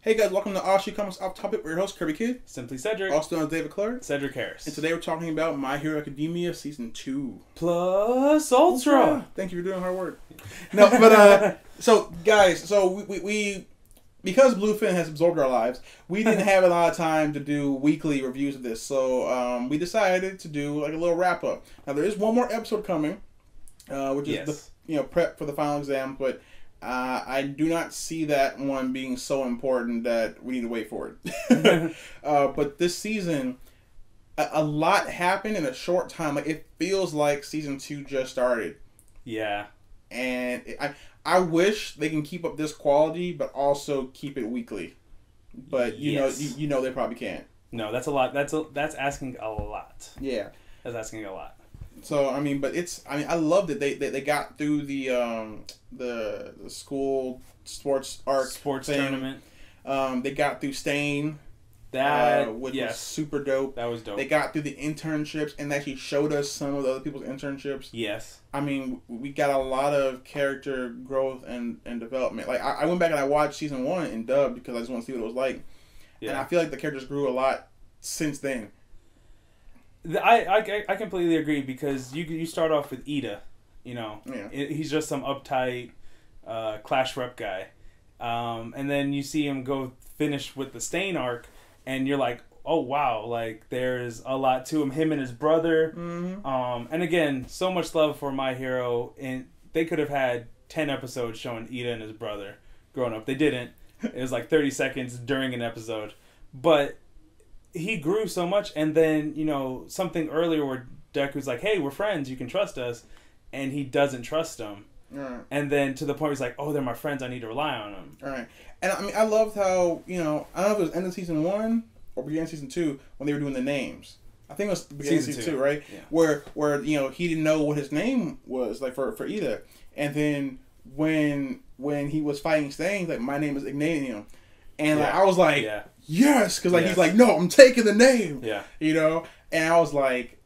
Hey guys, welcome to Offshoot Comics Off Topic. We're your host, Kirby Kid. Simply Cedric. Also known as David Clark. Cedric Harris. And today we're talking about My Hero Academia Season 2. Plus Ultra. Thank you for doing hard work. No, but, so guys, so we because Bluefin has absorbed our lives, we didn't have a lot of time to do weekly reviews of this. So we decided to do like a little wrap up. Now there is one more episode coming, which is the prep for the final exam, but I do not see that one being so important that we need to wait for it. But this season, a lot happened in a short time. Like it feels like season 2 just started. Yeah. And I wish they can keep up this quality, but also keep it weekly. But you know they probably can't. No, that's a lot. That's asking a lot. Yeah, that's asking a lot. So I mean, but I loved it. They got through the school sports tournament. They got through Stain. Which was super dope. That was dope. They got through the internships and actually showed us some of the other people's internships. Yes. I mean, we got a lot of character growth and development. Like I went back and I watched season 1 in dub because I just want to see what it was like. Yeah. And I feel like the characters grew a lot since then. I completely agree because you start off with Eita, he's just some uptight Clash rep guy, and then you see him go finish with the Stain arc, and you're like, oh wow, like there's a lot to him and his brother, and again, so much love for My Hero, and they could have had 10 episodes showing Eita and his brother growing up. They didn't. It was like 30 seconds during an episode, but he grew so much, and then something earlier where Deku's like, hey, we're friends, you can trust us, and he doesn't trust them. Right. And then to the point where he's like, oh, they're my friends, I need to rely on them. All right. And I mean, I loved how, I don't know if it was end of season 1 or beginning of season 2 when they were doing the names. I think it was the beginning of season 2, right? Yeah. Where he didn't know what his name was, like for Eita. And then when he was fighting Stain, like, my name is Ignatium. And like, I was like, yes, because he's like, no, I'm taking the name. Yeah. And I was like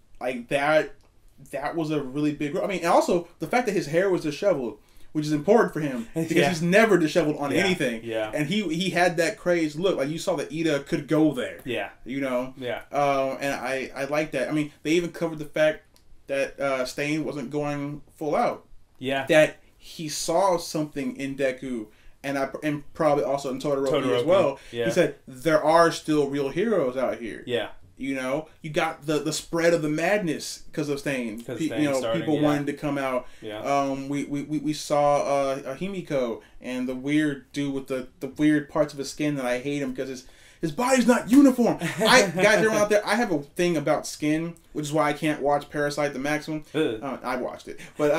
that was a really big. I mean, and also the fact that his hair was disheveled, which is important for him because he's never disheveled on anything. Yeah. And he had that crazed look. Like you saw that Eita could go there. Yeah. Yeah. And I like that. I mean, they even covered the fact that Stain wasn't going full out. Yeah. That he saw something in Deku. And probably also in Todoroki as well. Yeah. He said there are still real heroes out here. Yeah. You got the spread of the madness because of Stain. People wanted to come out. Yeah. We saw Himiko and the weird dude with the weird parts of his skin that I hate him because his body's not uniform. Guys, everyone out there, I have a thing about skin, which is why I can't watch Parasite the Maximum. I watched it, but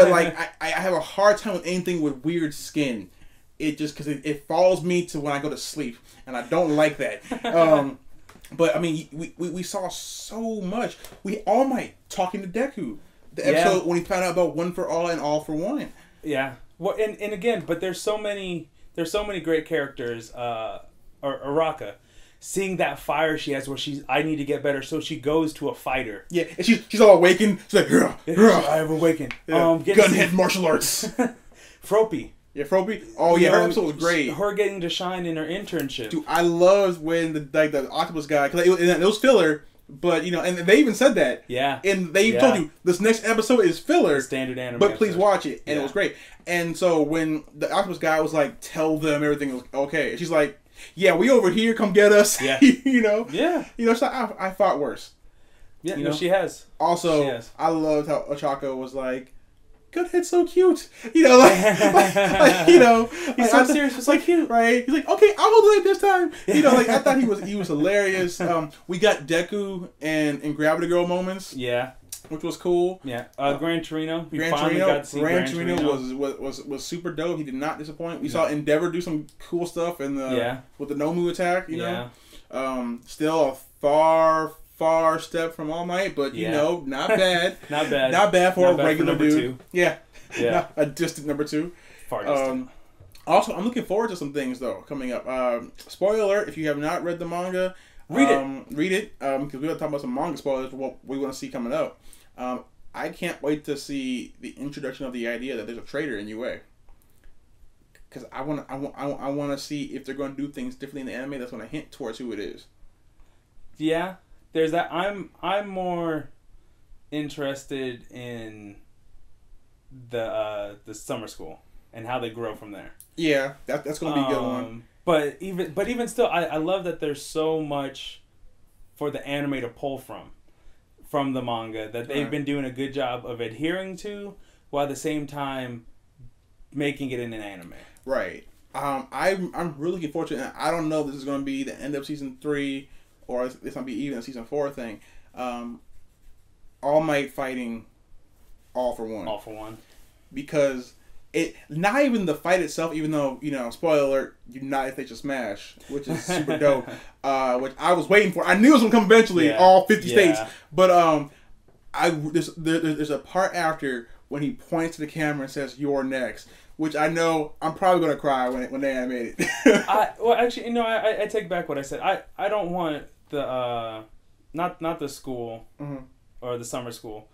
like I have a hard time with anything with weird skin. It just because it follows me to when I go to sleep, and I don't like that. But I mean, we saw so much. We all might talking to Deku, the episode when he found out about One for All and All for One. Yeah. Well, and again, but there's so many great characters. Araka, seeing that fire she has, where I need to get better, so she goes to a fighter. Yeah, and she's all awakened. She's like, I have awakened. Yeah. Gunhead martial arts. Froppy. Yeah, Froppy. Oh yeah, her episode was great. Her getting to shine in her internship. Dude, I loved when the octopus guy, because it was filler, but and they even said that. Yeah. And they even told you this next episode is filler, standard anime, but please watch it, and it was great. And so when the octopus guy was like, tell them everything was okay, and she's like, yeah, we over here, come get us. Yeah. Yeah. She's like, I fought worse. Yeah. No, she has. Also, she has. I loved how Ochako was like, Gunhead's so cute. He's so serious, it's so cute. Right? He's like, okay, I'll do it this time. I thought he was hilarious. We got Deku and Gravity Girl moments. Yeah. Which was cool. Yeah. Gran Torino. Gran Torino was super dope. He did not disappoint. We saw Endeavor do some cool stuff with the Nomu attack, Still a far step from All Might, but not bad. Not bad. Not bad for a regular number dude. 2. Yeah. Yeah. A distant number 2. Far distant. Also, I'm looking forward to some things though coming up. Spoiler alert: if you have not read the manga, read it. Read it because we're gonna talk about some manga spoilers for what we want to see coming up. I can't wait to see the introduction of the idea that there's a traitor in UA. because I want to see if they're going to do things differently in the anime. That's going to hint towards who it is. Yeah, there's that. I'm more interested in the summer school and how they grow from there. Yeah, that's going to be a good one. But even still, I love that there's so much for the anime to pull from the manga that they've been doing a good job of adhering to, while at the same time making it in an anime. Right. I'm really looking forward to it. I don't know if this is going to be the end of season 3 or it's going to be even a season 4 thing. All Might fighting All for One. All for One. Because not even the fight itself, even though, spoiler alert, United States of Smash, which is super dope, which I was waiting for. I knew it was going to come eventually, all 50 states. But there's a part after when he points to the camera and says, "You're next," which I know I'm probably going to cry when they animate it. I take back what I said. I don't want the, not the school or the summer school,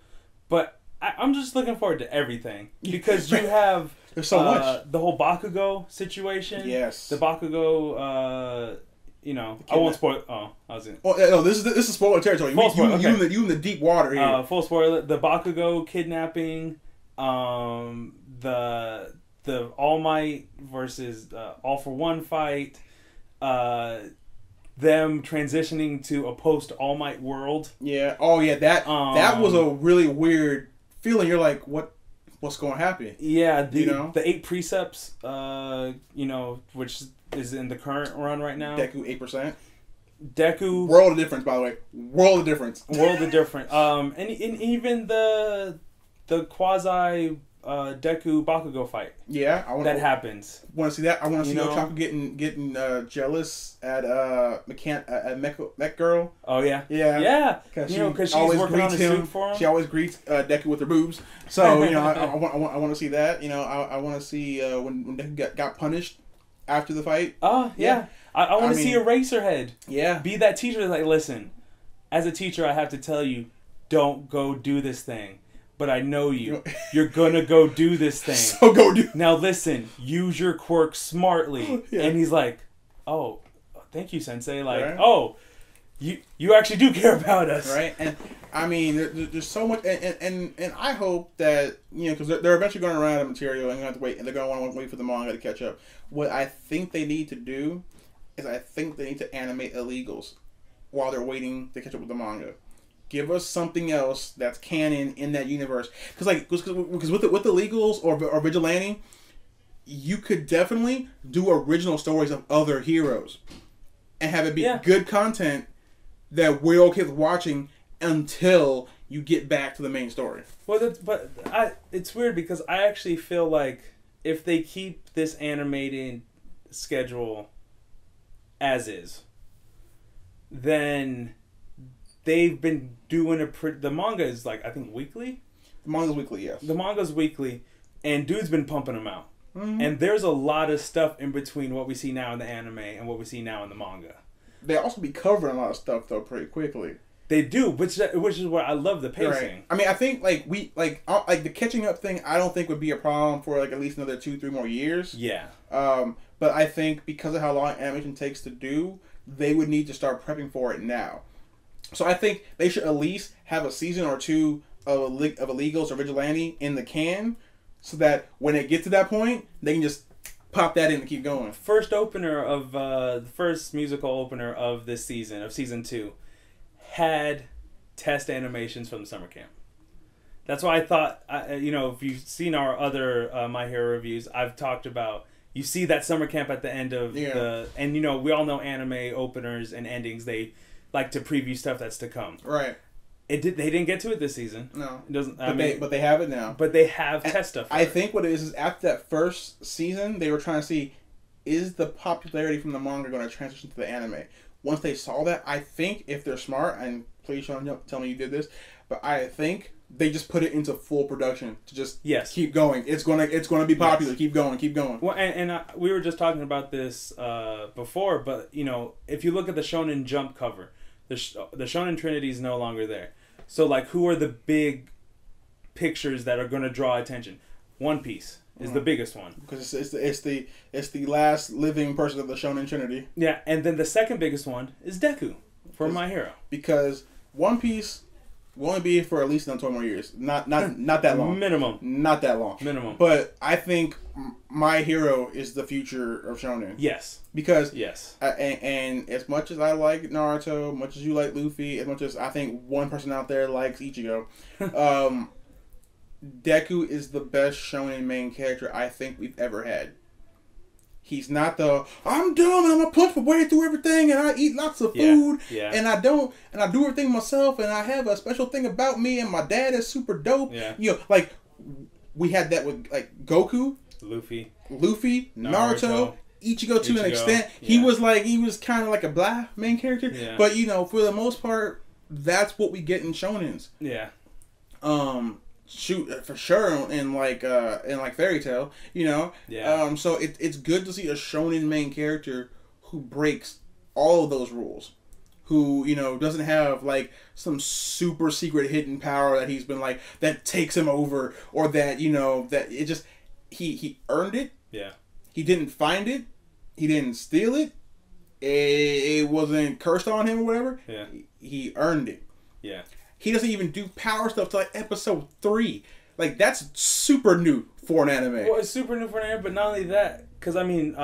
but I'm just looking forward to everything because you have there's so much. The whole Bakugo situation. Yes. The Bakugo. I won't spoil. I was in. Oh no, this is spoiler territory. Full spoiler, you in the deep water here. Full spoiler. The Bakugo kidnapping. The All Might versus All for One fight. Them transitioning to a post All Might world. Yeah. Oh yeah. That was a really weird feeling. You're like, what's going to happen? Yeah. The 8 precepts. Which is in the current run right now. Deku 8%. Deku. World of difference, by the way. World of difference. World of difference. And even the quasi Deku Bakugo fight. Yeah, that happens. Want to see that? I want to see Ochaku getting jealous at Mech Girl. Oh yeah, yeah. Because she's working on a suit for him. She always greets Deku with her boobs. So I want to see that. I want to see when Deku got punished after the fight. Oh yeah. I want to see Eraserhead. Yeah. Be that teacher that's like, listen, as a teacher, I have to tell you, don't go do this thing. But I know you. You're gonna go do this thing. So go do. Now listen, use your quirk smartly. Yeah. And he's like, "Oh, thank you, Sensei." Like, right. "Oh, you actually do care about us." Right. And I mean, there's so much, and I hope that because they're eventually going to run out of material and have to wait, and they're going to want to wait for the manga to catch up. What I think they need to do is I think they need to animate illegals while they're waiting to catch up with the manga. Give us something else that's canon in that universe. Because with the illegals or vigilante, you could definitely do original stories of other heroes and have it be good content that we're okay with watching until you get back to the main story. Well, it's weird because I actually feel like if they keep this animated schedule as is, then they've been doing the manga is like, I think, weekly? The manga's weekly, yes. The manga's weekly, and dude's been pumping them out. Mm-hmm. And there's a lot of stuff in between what we see now in the anime and what we see now in the manga. They also be covering a lot of stuff, though, pretty quickly. They do, which is why I love the pacing. Right. I mean, I think, like the catching up thing, I don't think would be a problem for, like, at least another 2-3 more years. Yeah. But I think because of how long animation takes to do, they would need to start prepping for it now. So I think they should at least have a season or 2 of illegals or vigilante in the can, so that when it gets to that point, they can just pop that in and keep going. First opener of the first musical opener of this season, of season 2, had test animations from the summer camp. That's why I thought, if you've seen our other My Hero reviews, I've talked about, you see that summer camp at the end of and we all know anime openers and endings, they like to preview stuff that's to come. Right. They didn't get to it this season. No. It doesn't. But they have it now. But they have test stuff. I think what it is after that first season, they were trying to see, is the popularity from the manga going to transition to the anime? Once they saw that, I think if they're smart, and please Sean, tell me you did this, but I think they just put it into full production to just keep going. It's gonna be popular. Yes. Keep going. Well, and we were just talking about this before, but if you look at the Shonen Jump cover, the Shonen Trinity is no longer there. So, like, who are the big pictures that are going to draw attention? One Piece, is the biggest one because it's the last living person of the Shonen Trinity. Yeah, and then the second biggest one is Deku for My Hero, because One Piece will only be for at least another 20 more years. Not that long. Minimum. Not that long. Minimum. But I think My Hero is the future of Shonen. Yes. Because yes, and as much as I like Naruto, much as you like Luffy, as much as I think one person out there likes Ichigo, Deku is the best Shonen main character I think we've ever had. He's not the I'm dumb and I'm gonna punch my way through everything and I eat lots of food and I do everything myself and I have a special thing about me and my dad is super dope. Yeah. You know, like we had that with like Goku, Luffy, Naruto, Ichigo to an extent. Yeah. He was kind of like a blah main character. Yeah. But you know, for the most part, that's what we get in shonens. Yeah. Shoot for sure in like Fairy Tail, you know. Yeah. So it's good to see a shonen main character who breaks all of those rules, who, you know, doesn't have like some super secret hidden power that he's been like that takes him over, or that, you know, that it just he earned it. Yeah. He didn't find it. He didn't steal it. It wasn't cursed on him or whatever. Yeah. He earned it. Yeah. He doesn't even do power stuff till like episode 3. Like, that's super new for an anime. Well, it's super new for an anime, but not only that, because I mean,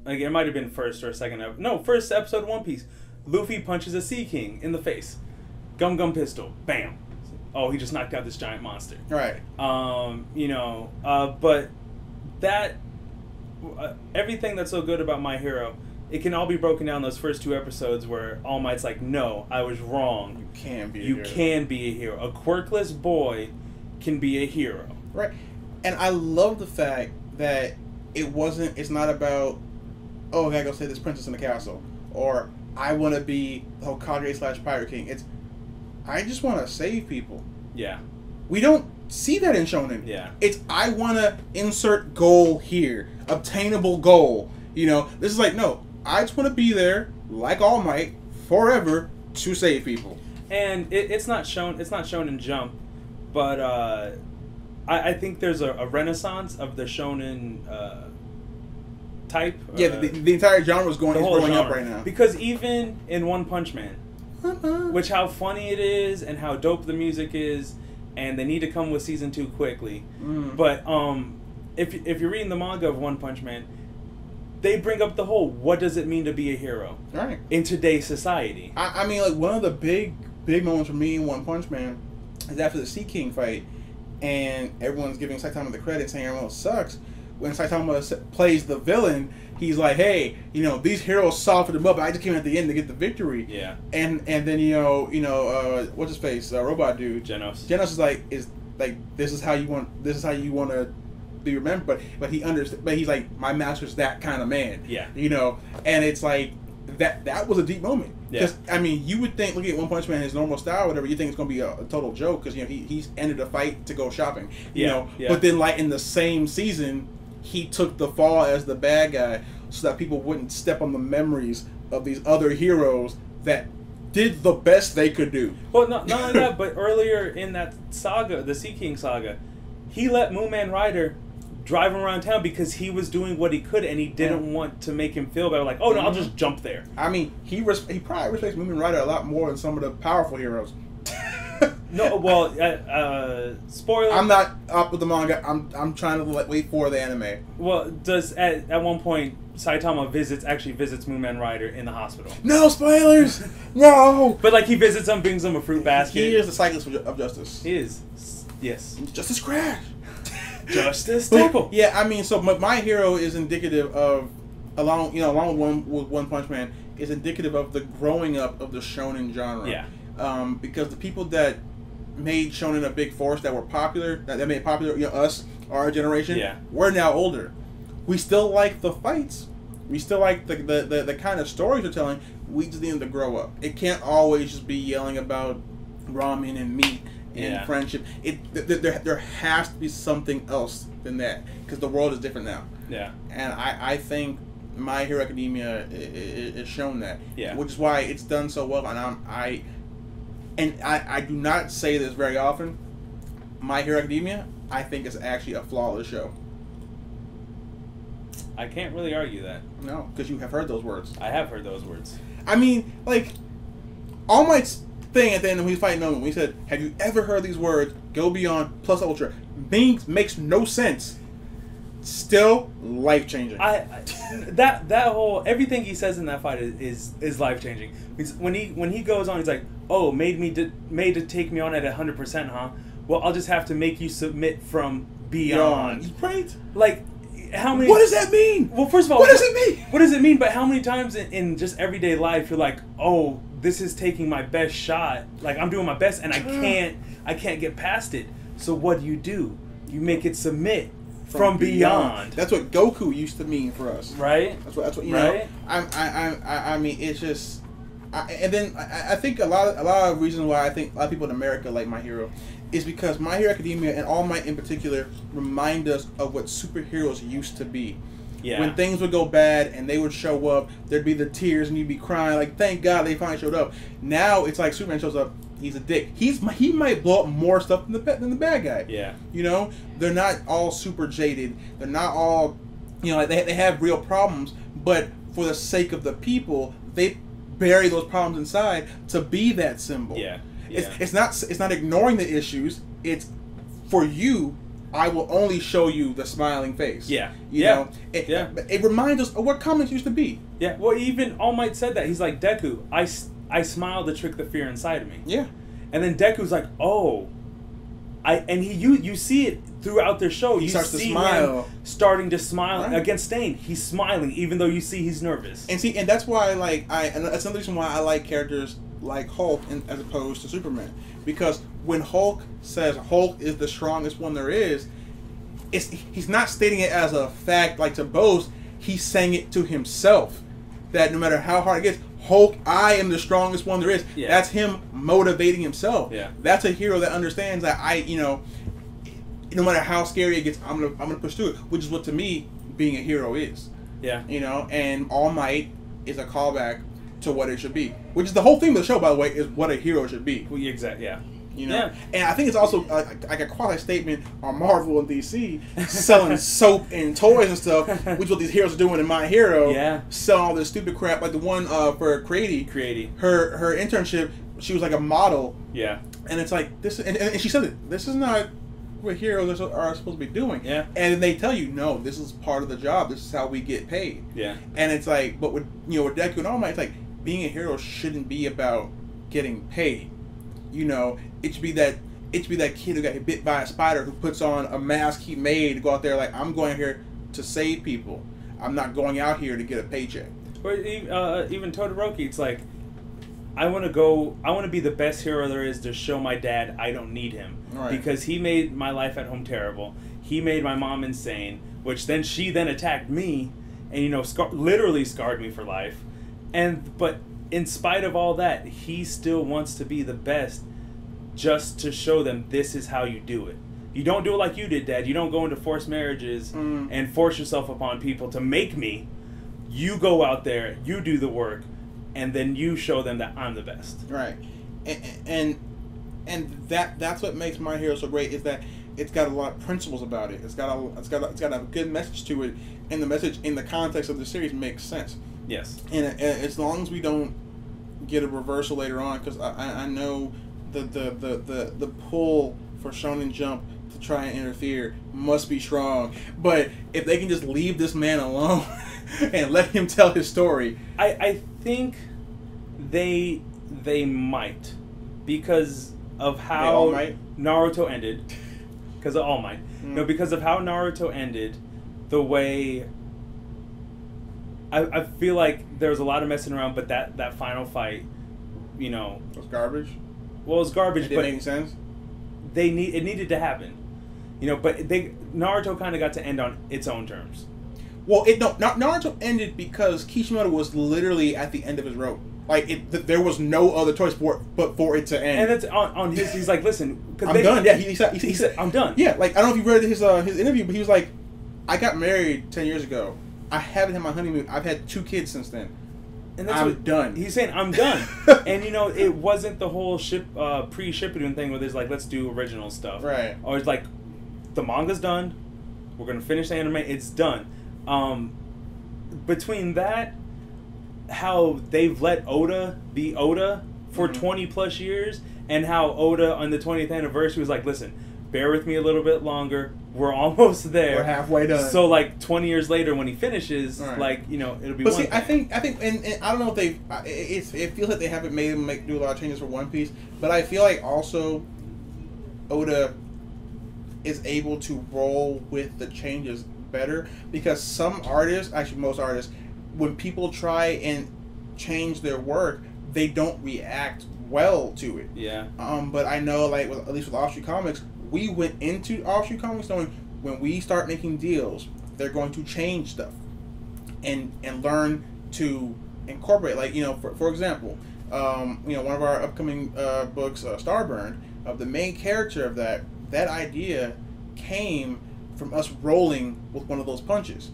like it might have been first or second episode. No, first episode of One Piece. Luffy punches a Sea King in the face. Gum Gum Pistol. Bam. Oh, he just knocked out this giant monster. Right. You know, but that everything that's so good about My Hero, it can all be broken down those first 2 episodes where All Might's like, no, I was wrong. You can be a hero. A quirkless boy can be a hero. Right. And I love the fact that it's not about, oh, I gotta go save this princess in the castle, or I want to be the Hokage / Pirate King. It's, I just want to save people. Yeah. We don't see that in shonen. Yeah. It's, I want to insert goal here, obtainable goal. You know, this is like, no, I just want to be there, like All Might, forever, to save people. And it's not shown in Jump, but I think there's a renaissance of the shonen type. Yeah, the entire genre is growing up right now. Because even in One Punch Man, which how funny it is and how dope the music is, and they need to come with season 2 quickly. But if you're reading the manga of One Punch Man, they bring up the whole, what does it mean to be a hero in today's society? I mean, like, one of the big moments for me in One Punch Man is after the Sea King fight, and everyone's giving Saitama the credit, saying everyone else sucks. When Saitama plays the villain, he's like, hey, you know, these heroes softened him up, I just came at the end to get the victory. Yeah. And then, you know, what's his face? Robot dude. Genos. Genos is like, this is how you want to be remembered, but he understands. But he's like, my master's that kind of man. Yeah. You know, and it's like that was a deep moment. Because I mean, you would think, looking at One Punch Man, his normal style, or whatever, you think it's gonna be a total joke because, you know, he's ended a fight to go shopping. You know, but then like in the same season, he took the fall as the bad guy so that people wouldn't step on the memories of these other heroes that did the best they could do. Well, not only that, but earlier in that saga, the Sea King saga, he let Moonman Rider drive him around town because he was doing what he could and he didn't want to make him feel bad. Like, oh no, I'll just jump there. I mean, he probably respects Moonman Rider a lot more than some of the powerful heroes. No, well, spoiler. I'm not up with the manga. I'm trying to wait for the anime. Well, does at one point Saitama actually visits Moonman Rider in the hospital? No spoilers. No. But like he visits him, brings him a fruit basket. He is the cyclist of justice. He is. Yes. Justice Crash. Justice Staple. Yeah, I mean, so My Hero is indicative of, along with One Punch Man, is indicative of the growing up of the shonen genre. Yeah. Because the people that made shonen a big force, that were popular, that made it popular, you know, us, our generation, we're now older. We still like the fights. We still like the kind of stories they're telling. We just need them to grow up. It can't always just be yelling about ramen and meat and friendship. There has to be something else than that, because the world is different now. Yeah. And I think My Hero Academia is shown that. Yeah. Which is why it's done so well. And I do not say this very often. My Hero Academia, I think it's actually a flawless show. I can't really argue that. No, because you have heard those words. I have heard those words. I mean, like, All Might's thing at the end when he's fighting Nolan, when he said, "Have you ever heard these words? Go beyond plus ultra." Makes no sense. Still life changing. That whole everything he says in that fight is life changing. When he goes on, he's like, "Oh, made to take me on at 100%, huh? Well, I'll just have to make you submit from beyond." Right? Like, how many? What does that mean? Well, first of all, what does it mean? What does it mean? But how many times in just everyday life you're like, "Oh, this is taking my best shot. Like, I'm doing my best, and I can't get past it." So what do? You make it submit from beyond. That's what Goku used to mean for us, right? That's what you know. I mean, it's just, and then I think a lot of reasons why I think a lot of people in America like My Hero is because My Hero Academia and All Might in particular remind us of what superheroes used to be. Yeah. When things would go bad and they would show up, there'd be the tears and you'd be crying like, "Thank God they finally showed up." Now it's like Superman shows up, he's a dick. He might blow up more stuff than the bad guy. Yeah. You know, they're not all super jaded. They're not all, you know, like they have real problems, but for the sake of the people, they bury those problems inside to be that symbol. Yeah. It's not ignoring the issues. It's for you. I will only show you the smiling face. Yeah. You know? It reminds us of what comics used to be. Yeah. Well, even All Might said that. He's like, "Deku, I smile to trick the fear inside of me." Yeah. And then Deku's like, "Oh." You see it throughout their show. He starts to smile. Him starting to smile right. against Stain. He's smiling even though you see he's nervous. And that's why and that's another reason why I like characters like Hulk as opposed to Superman. Because when Hulk says Hulk is the strongest one there is, he's not stating it as a fact like to boast. He's saying it to himself that no matter how hard it gets, Hulk, I am the strongest one there is. Yeah. That's him motivating himself. Yeah. That's a hero that understands that no matter how scary it gets, I'm gonna push through it. Which is what to me being a hero is. Yeah. You know, and All Might is a callback to what it should be. Which is the whole theme of the show, by the way, is what a hero should be. Well, exactly. Yeah. You know, and I think it's also like a quasi statement on Marvel and DC selling soap and toys and stuff, which is what these heroes are doing in My Hero. Yeah, selling all this stupid crap, like the one for Creaty. Her internship, she was like a model. Yeah, and it's like this, and she said it. This is not what heroes are supposed to be doing. Yeah, and they tell you, no, this is part of the job. This is how we get paid. Yeah, and it's like, but with Deku and All Might, it's like being a hero shouldn't be about getting paid. You know, it should be that kid who got bit by a spider who puts on a mask he made to go out there like, I'm going here to save people. I'm not going out here to get a paycheck. Or even Todoroki, it's like, I want to be the best hero there is to show my dad I don't need him. Right. Because he made my life at home terrible. He made my mom insane, which then she attacked me and, literally scarred me for life. But in spite of all that, he still wants to be the best just to show them this is how you do it. You don't do it like you did, Dad. You don't go into forced marriages and force yourself upon people to make me. You go out there, you do the work, and then you show them that I'm the best. Right. And that's what makes My Hero so great, is that it's got a lot of principles about it. It's got a good message to it, and the message in the context of the series makes sense. Yes. And as long as we don't get a reversal later on, because I know the pull for Shonen Jump to try and interfere must be strong. But if they can just leave this man alone and let him tell his story, I think they might, because of how Naruto ended. Because of All Might. No, because of how Naruto ended, the way I feel like there was a lot of messing around, but that final fight, it was garbage. Well, it was garbage, it didn't make any sense. It needed to happen, but Naruto kind of got to end on its own terms. Well, Naruto ended because Kishimoto was literally at the end of his rope. Like there was no other choice for it to end. And that's on his. He's like, listen, I'm done. Yeah, he said, I'm done. Yeah, like I don't know if you read his interview, but he was like, I got married 10 years ago. I haven't had my honeymoon. I've had 2 kids since then. And I'm done. He's saying, I'm done. And, it wasn't the whole pre-Shippuden thing where there's like, let's do original stuff. Right. Or it's like, the manga's done. We're gonna finish the anime. It's done. Between that, how they've let Oda be Oda for 20 plus years, and how Oda on the 20th anniversary was like, listen, bear with me a little bit longer. We're almost there. We're halfway done. So like 20 years later, when he finishes, like, you know, it'll be. But one see, thing. I think, and I don't know if they. It feels like they haven't made him do a lot of changes for One Piece, but I feel like also Oda is able to roll with the changes better, because some artists, actually most artists, when people try and change their work, they don't react well to it. Yeah. But I know, like, at least with Offshoot Comics, we went into Offshoot Comics knowing when we start making deals, they're going to change stuff and learn to incorporate. Like, you know, for example, you know, one of our upcoming books, Starburn, of the main character of that idea came from us rolling with one of those punches.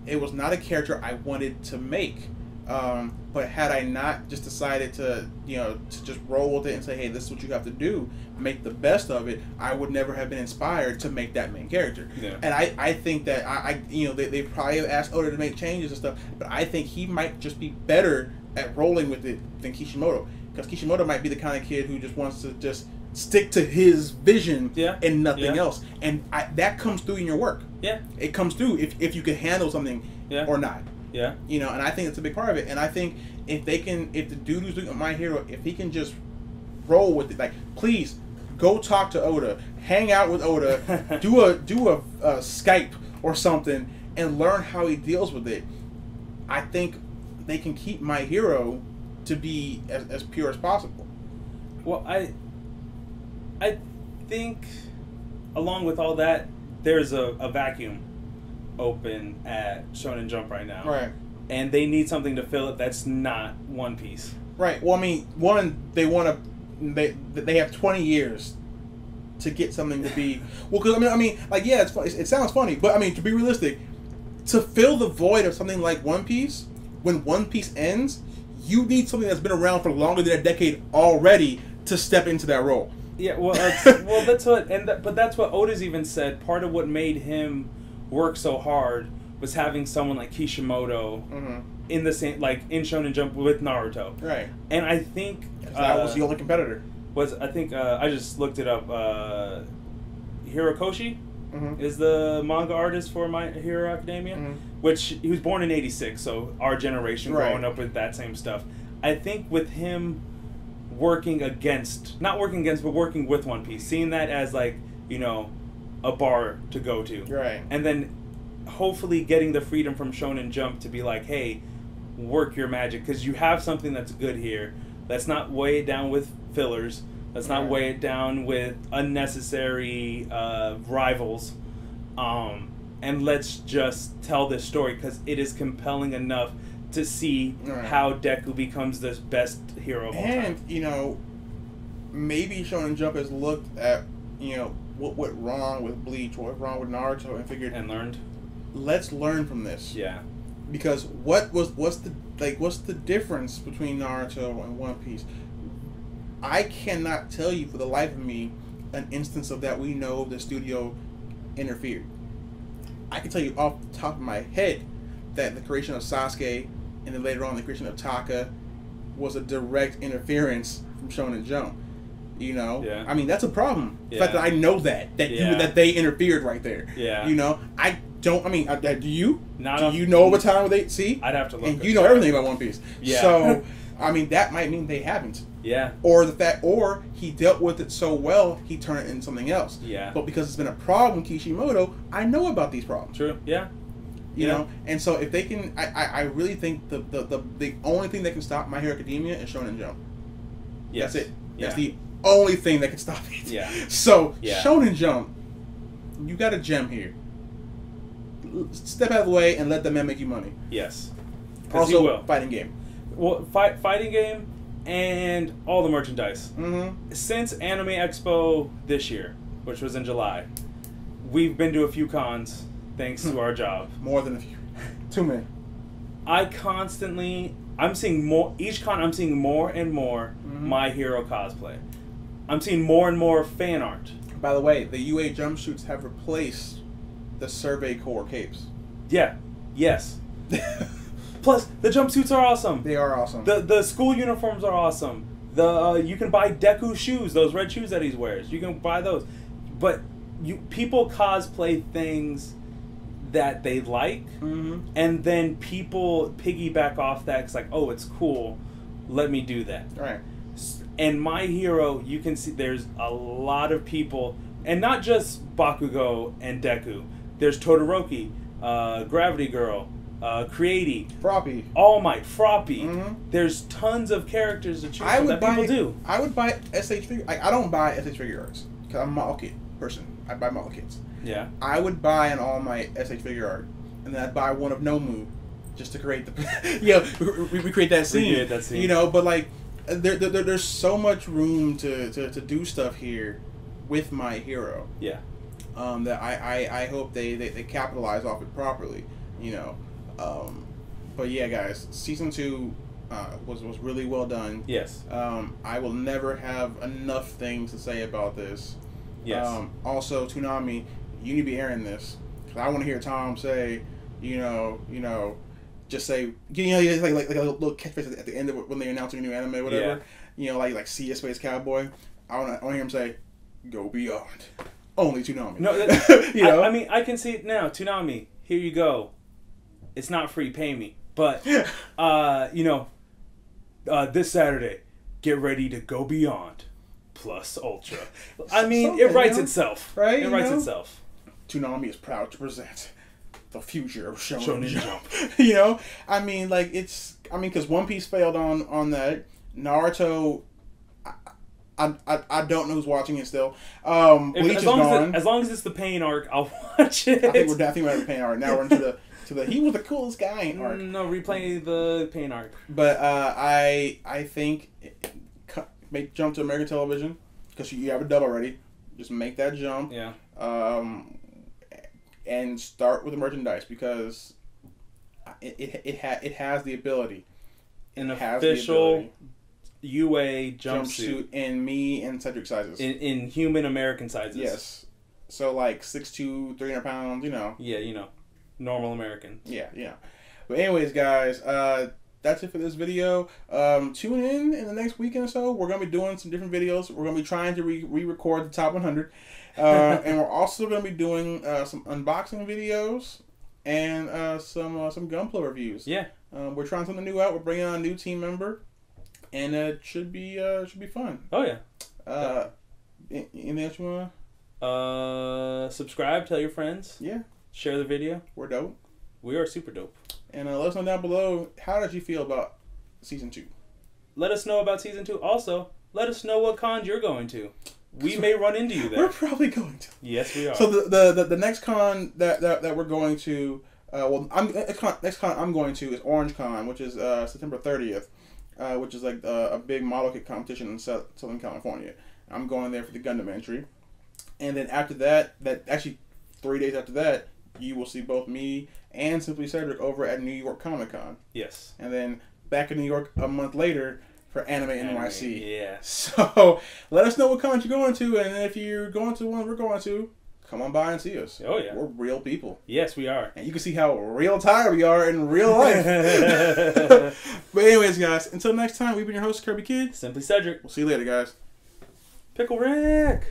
It was not a character I wanted to make. But had I not just decided to, you know, to just roll with it and say, hey, this is what you have to do, make the best of it, I would never have been inspired to make that main character. Yeah. And I think that, you know, they probably have asked Oda to make changes and stuff, but I think he might just be better at rolling with it than Kishimoto. Because Kishimoto might be the kind of kid who just wants to just stick to his vision and nothing else. And that comes through in your work. Yeah. It comes through if you can handle something or not. Yeah. You know, and I think it's a big part of it. And I think if the dude who's doing My Hero, if he can just roll with it, like, please go talk to Oda, hang out with Oda, do a Skype or something, and learn how he deals with it. I think they can keep My Hero to be as pure as possible. Well, I think along with all that, there's a vacuum open at Shonen Jump right now. Right. And they need something to fill it that's not One Piece. Right. Well, I mean, they have 20 years to get something to be... Well, because, I mean, like, yeah, it sounds funny, but, I mean, to be realistic, to fill the void of something like One Piece, when One Piece ends, you need something that's been around for longer than a decade already to step into that role. Yeah, well, that's what... But that's what Oda's even said. Part of what made him work so hard was having someone like Kishimoto in the same, like, in Shonen Jump with Naruto. Right. And I think that was the only competitor. I just looked it up. Hirokoshi is the manga artist for My Hero Academia, which he was born in '86, so our generation growing up with that same stuff. I think with him working with One Piece, seeing that as, like, you know, a bar to go to. Right. And then hopefully getting the freedom from Shonen Jump to be like, hey, work your magic, because you have something that's good here. Let's not weigh it down with fillers. Let's not weigh it down with unnecessary rivals. And let's just tell this story, because it is compelling enough to see how Deku becomes the best hero of all time. And, you know, maybe Shonen Jump has looked at, you know, what went wrong with Bleach, what went wrong with Naruto, and figured, and learned, let's learn from this. Yeah. Because what's the difference between Naruto and One Piece? I cannot tell you for the life of me an instance of that we know the studio interfered. I can tell you off the top of my head that the creation of Sasuke and then later on the creation of Taka was a direct interference from Shonen Jump. You know, I mean, that's a problem. The fact that I know that they interfered right there. Yeah, you know, I don't. I mean, do you? Do you know what time they see? I'd have to look. And you know everything about One Piece. Yeah. So, I mean, that might mean they haven't. Yeah. Or or he dealt with it so well, he turned it into something else. Yeah. But because it's been a problem with Kishimoto, I know about these problems. True. Yeah. You know, and so if they can, I really think the only thing that can stop My Hero Academia is Shonen Jump. Yes. That's it. That's the only thing that can stop it. Yeah. So Shonen Jump, you got a gem here. Step out of the way and let the man make you money. Yes. Also, fighting game. Well, fighting game and all the merchandise. Since Anime Expo this year, which was in July, we've been to a few cons thanks to our job. More than a few. Too many. I'm seeing more. Each con, I'm seeing more and more My Hero cosplay. I'm seeing more and more fan art. By the way, the UA jumpsuits have replaced the Survey Corps capes. Yeah. Yes. Plus, the jumpsuits are awesome. They are awesome. The school uniforms are awesome. You can buy Deku shoes, those red shoes that he wears. You can buy those. But people cosplay things that they like, and then people piggyback off that. It's like, oh, it's cool. Let me do that. Right. And My Hero, you can see there's a lot of people, and not just Bakugo and Deku. There's Todoroki, Gravity Girl, Creati, Froppy, All Might, Froppy. There's tons of characters to choose from that people do. I would buy SH figure. I don't buy SH figure arts because I'm a model kit person. I buy model kits. Yeah. I would buy an All Might SH figure art, and then I'd buy one of Nomu, just to create the recreate that scene. Recreate that scene. You know, but like there's so much room to do stuff here with My Hero. Yeah. That I hope they capitalize off it properly. You know. But yeah, guys, season 2 was really well done. Yes. I will never have enough things to say about this. Yes. Also, Toonami, you need to be airing this, because I want to hear Tom say, just say, like a little catchphrase at the end of it when they announce a new anime or whatever. Yeah. Like See Ya Space Cowboy. I want to hear him say, "Go beyond." Only Toonami. No, I mean, I can see it now. Toonami, here you go. It's not free, pay me. But, this Saturday, get ready to go beyond. Plus Ultra. I mean, it writes itself. Right? It writes itself. Toonami is proud to present the future of Shonen Jump. Because One Piece failed on that. Naruto, I don't know who's watching it still. Bleach is gone. As long as it's the pain arc, I'll watch it. I think we're definitely the pain arc. Now we're into the he was the coolest guy arc. No, replay the pain arc. But I think make jump to American television, because you have a dub already. Just make that jump. Yeah. And start with the merchandise, because it has the ability. An official UA jumpsuit in me and Cedric sizes. In human American sizes. Yes. So like 6'2", 300 pounds. Yeah, normal American. Yeah. But anyways, guys, that's it for this video. Tune in the next weekend or so. We're gonna be doing some different videos. We're gonna be trying to re-record the top 100, and we're also gonna be doing some unboxing videos and some Gunpla reviews. Yeah. We're trying something new out. We're bringing on a new team member, and it should be fun. Oh yeah. Anything else you wanna? Subscribe. Tell your friends. Yeah. Share the video. We're dope. We are super dope. And let us know down below, how did you feel about season 2? Let us know about season 2. Also, let us know what cons you're going to. We may run into you there. We're probably going to. Yes, we are. So the next con that we're going to, next con I'm going to is Orange Con, which is September 30th, which is like a big model kit competition in Southern California. I'm going there for the Gundam entry, and then after that actually 3 days after that, you will see both me and Simply Cedric over at New York Comic Con. Yes. And then back in New York a month later for Anime NYC. Yeah. So let us know what cons you're going to, and if you're going to one we're going to, come on by and see us. Oh yeah. We're real people. Yes, we are. And you can see how real tired we are in real life. But anyways, guys, until next time, we've been your host, Kirby Kid. Simply Cedric. We'll see you later, guys. Pickle Rick.